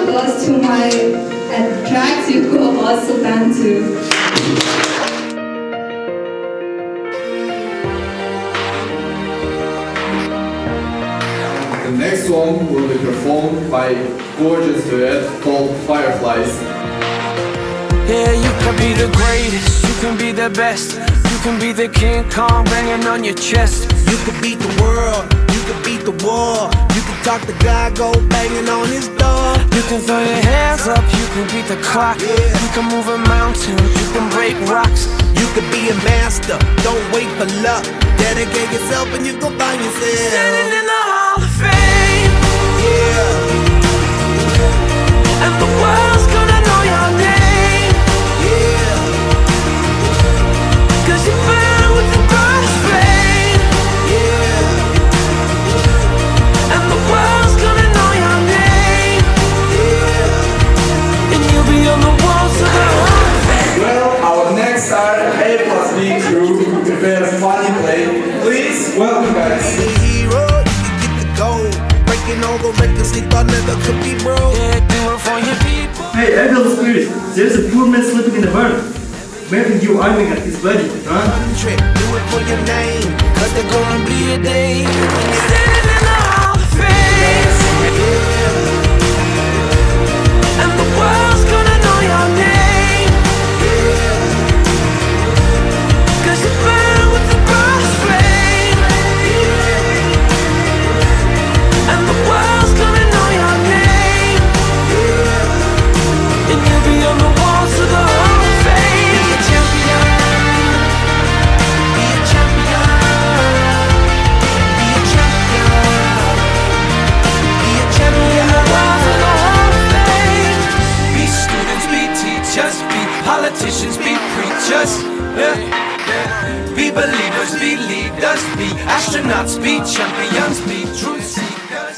goes to my attractive co-host Sultan too. The next song will be performed by gorgeous duet called Fireflies. Yeah, you can be the greatest, you can be the best, you can be the King Kong banging on your chest. You could beat the world, you could beat the war. You can talk to God, go banging on his door. You can throw your hands up, you can beat the clock. You can move a mountain, you can break rocks. You could be a master, don't wait for luck. Dedicate yourself and you gon' find yourself Standing in the Hall of Fame, yeah, and the world's gonna know your name, yeah, 'cause you burn with the brightest flame, yeah, and the world's gonna know your name, yeah. and you'll be on the walls of the Hall of Fame. Well, our next star, A plus B crew, prepares funny play. Please welcome guys. Be a hero, you can get the gold. Breaking all the records they thought never could be broke. Yeah, do it for your people. Hey, evil spirit, there's a poor man sleeping in the barn. Where think you aiming at his budget, huh? Trick, do it for your name, 'cause there's gonna be a day. Standing in the Hall of Fame, and the world's gonna know your name, 'cause you burn with the brightest flame, and the world's gonna know your name, and you'll be on the walls of the Hall of Fame. Be a champion, Be a champion, be a champion, be a champion. walls of the Hall of Fame. Be students, be teachers, be politicians, be preachers, yeah. Be believers, be leaders, be astronauts, be champions, be truth seekers.